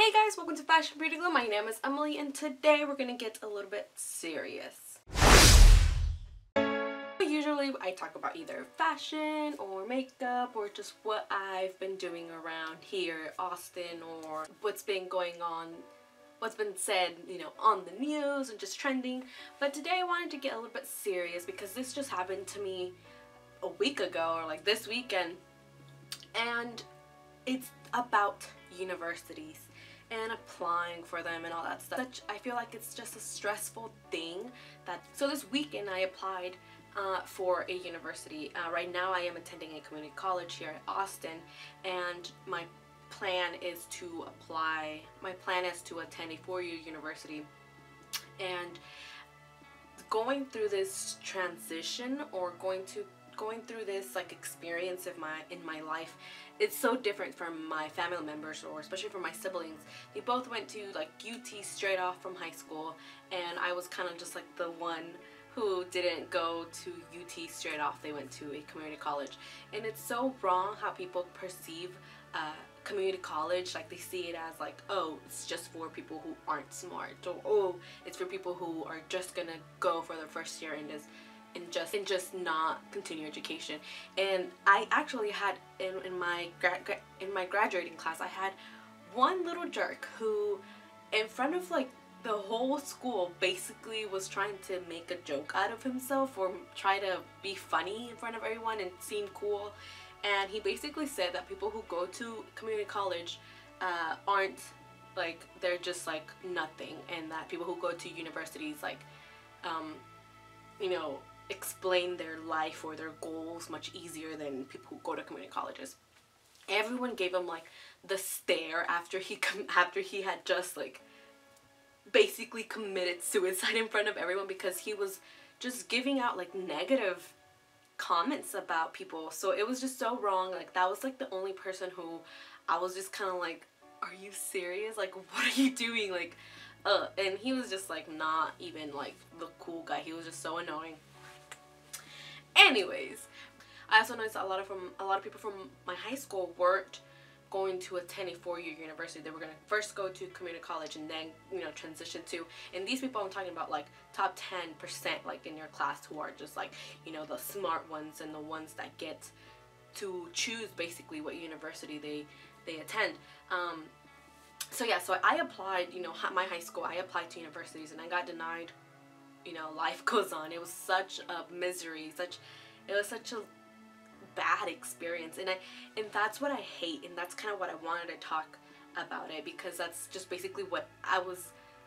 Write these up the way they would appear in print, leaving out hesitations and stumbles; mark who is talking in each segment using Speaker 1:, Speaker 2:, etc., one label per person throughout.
Speaker 1: Hey guys, welcome to Fashion Beauty Glow. My name is Emily and today we're gonna get a little bit serious. Usually I talk about either fashion or makeup or just what I've been doing around here, Austin, or what's been going on, what's been said, on the news and just trending. But today I wanted to get a little bit serious because this just happened to me a week ago, or like this weekend, and it's about universities and applying for them and all that stuff. I feel like it's just a stressful thing. So this weekend I applied for a university. Right now I am attending a community college here in Austin, and my plan is to attend a four-year university. And going through this transition, or going through this like experience in my life, it's so different from my family members, or especially from my siblings. They both went to like UT straight off from high school, and I was kind of just like the one who didn't go to UT straight off. They went to a community college, and it's so wrong how people perceive community college. Like they see it as like, oh, it's just for people who aren't smart, or oh, it's for people who are just gonna go for their first year and just not continue education. And I actually had in my graduating class, I had one little jerk who, in front of like the whole school, basically was trying to make a joke out of himself or try to be funny in front of everyone and seem cool. And he basically said that people who go to community college aren't like, they're just like nothing, and that people who go to universities like explain their life or their goals much easier than people who go to community colleges. Everyone gave him like the stare after he had just like basically committed suicide in front of everyone, because he was just giving out like negative comments about people. So it was just so wrong. Like that was like the only person who I was just kind of like, are you serious? Like, what are you doing? Like, and he was just like not even like the cool guy. He was just so annoying. Anyways, I also noticed a lot of people from my high school weren't going to attend a four-year university. They were going to first go to community college and then transition to, and these people I'm talking about, like top 10% like in your class, who are just like the smart ones and the ones that get to choose basically what university they attend. So I applied, my high school, I applied to universities and I got denied. Life goes on. It was such a misery, it was such a bad experience, and that's what I hate, and that's kind of what I wanted to talk about it, because that's just basically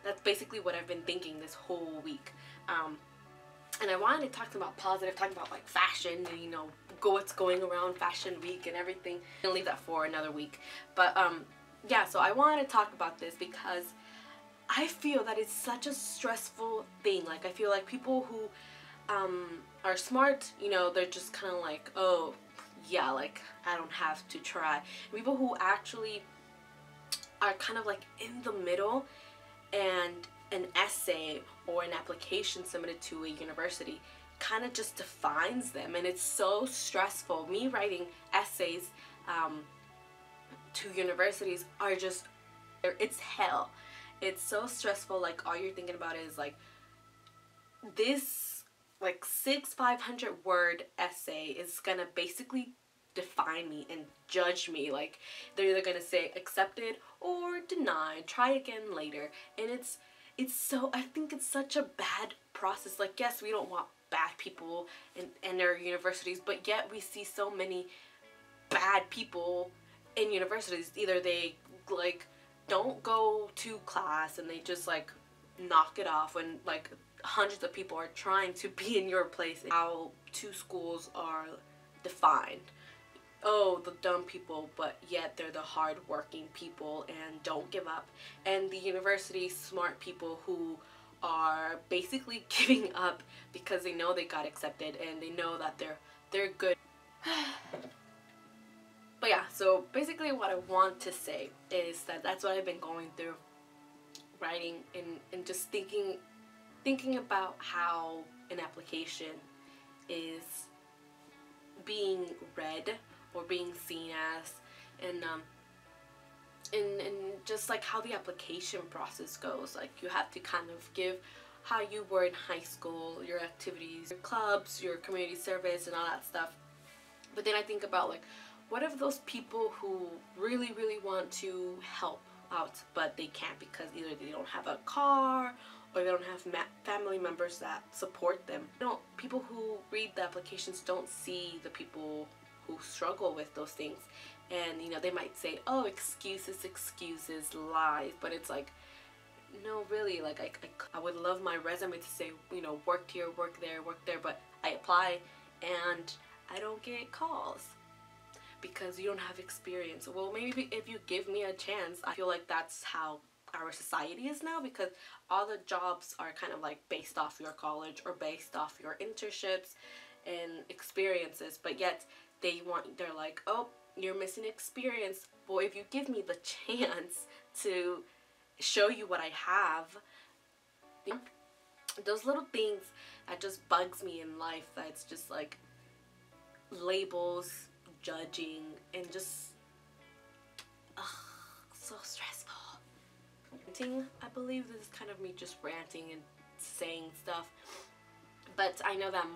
Speaker 1: that's basically what I've been thinking this whole week. And I wanted to talk about positive, talk about like fashion and what's going around Fashion Week and everything, and leave that for another week. But yeah, so I wanted to talk about this because I feel that it's such a stressful thing. Like I feel like people who are smart, they're just kind of like, oh yeah, like I don't have to try. People who actually are kind of like in the middle, and an essay or an application submitted to a university kind of just defines them, and it's so stressful. Me writing essays to universities are just, it's hell. It's so stressful. Like all you're thinking about is like, this like 500 word essay is gonna basically define me and judge me. Like they're either gonna say accepted or denied, try again later. And it's so, I think it's such a bad process. Like yes, we don't want bad people in our universities, but yet we see so many bad people in universities. Either they like don't go to class and they just like knock it off when like hundreds of people are trying to be in your place. How two schools are defined. Oh, the dumb people, but yet they're the hard-working people and don't give up. And the university smart people who are basically giving up because they know they got accepted and they know that they're good. But yeah, so basically what I want to say is that that's what I've been going through, writing and just thinking about how an application is being read or being seen as. And and just like how the application process goes. Like you have to kind of give how you were in high school, your activities, your clubs, your community service and all that stuff. But then I think about like, what if those people who really want to help out but they can't because either they don't have a car or they don't have family members that support them. People who read the applications don't see the people who struggle with those things, and they might say, oh, excuses, lies, but it's like, no, really, like I would love my resume to say, worked here, worked there, but I apply and I don't get calls because you don't have experience. Well, maybe if you give me a chance. I feel like that's how our society is now, because all the jobs are kind of like based off your college or based off your internships and experiences, but yet they're like, oh, you're missing experience. Well, if you give me the chance to show you what I have, those little things that just bugs me in life, that's just like labels, judging, and just so stressful. I believe this is kind of me just ranting and saying stuff, but I know that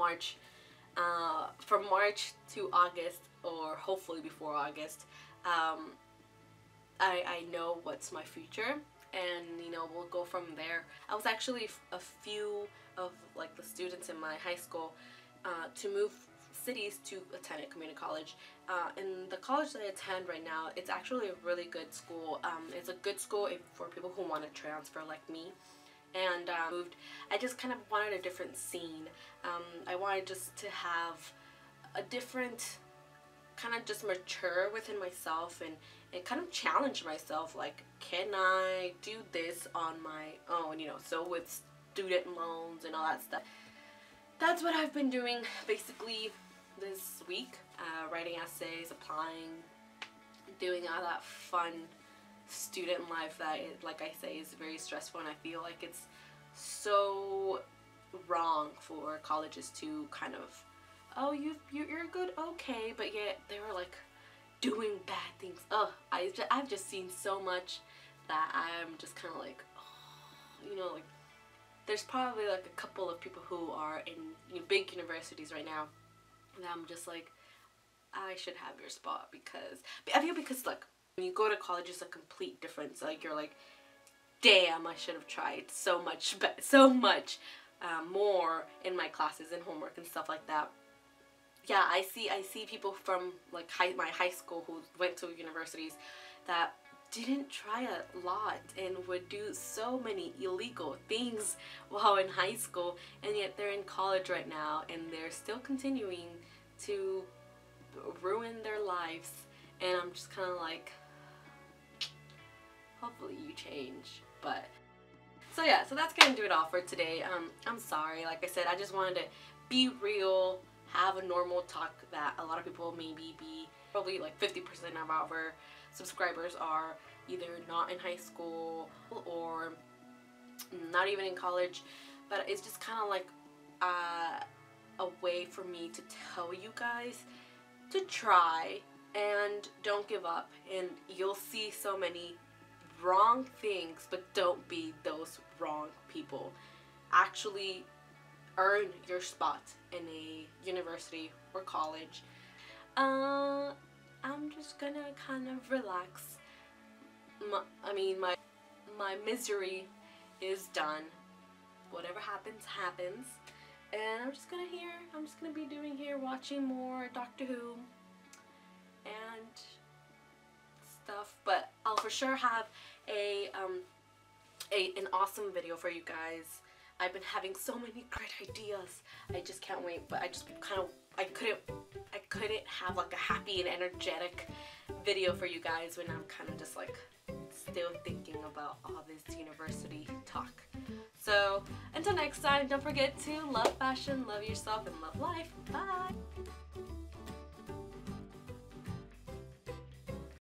Speaker 1: from March to August, or hopefully before August, I know what's my future, and we'll go from there. I was actually a few of like the students in my high school to move cities to attend a community college. And the college that I attend right now, it's actually a really good school. It's a good school for people who want to transfer like me. And moved. I just kind of wanted a different scene. I wanted just to have a different, kind of just mature within myself and kind of challenge myself. Like, can I do this on my own? So with student loans and all that stuff. That's what I've been doing basically this week. Writing essays, applying, doing all that fun student life that, like I say, is very stressful, and I feel like it's so wrong for colleges to kind of, oh, you're good, okay, but yet they were like doing bad things. I've just seen so much that I'm just kind of like, oh, like there's probably like a couple of people who are in big universities right now that I'm just like, I should have your spot, because I feel like when you go to college, it's a complete difference. Like, you're like, damn, I should have tried so much more in my classes and homework and stuff like that. Yeah, I see people from like my high school who went to universities that didn't try a lot and would do so many illegal things while in high school, and yet they're in college right now and they're still continuing to ruin their lives. And I'm just kind of like, hopefully you change. But so yeah, so that's gonna do it all for today. I'm sorry, like I said, I just wanted to be real, have a normal talk that a lot of people maybe probably like 50% of our subscribers are either not in high school or not even in college. But it's just kind of like a way for me to tell you guys to try and don't give up, and you'll see so many wrong things, but don't be those wrong people. Actually earn your spot in a university or college. I'm just gonna kind of relax. My misery is done. Whatever happens, happens. And I'm just gonna be doing here, watching more Doctor Who and stuff. But I'll for sure have an awesome video for you guys. I've been having so many great ideas. I just can't wait. But I couldn't have like a happy and energetic video for you guys when I'm kind of just like still thinking about all this university talk. So until next time, don't forget to love fashion, love yourself, and love life. Bye!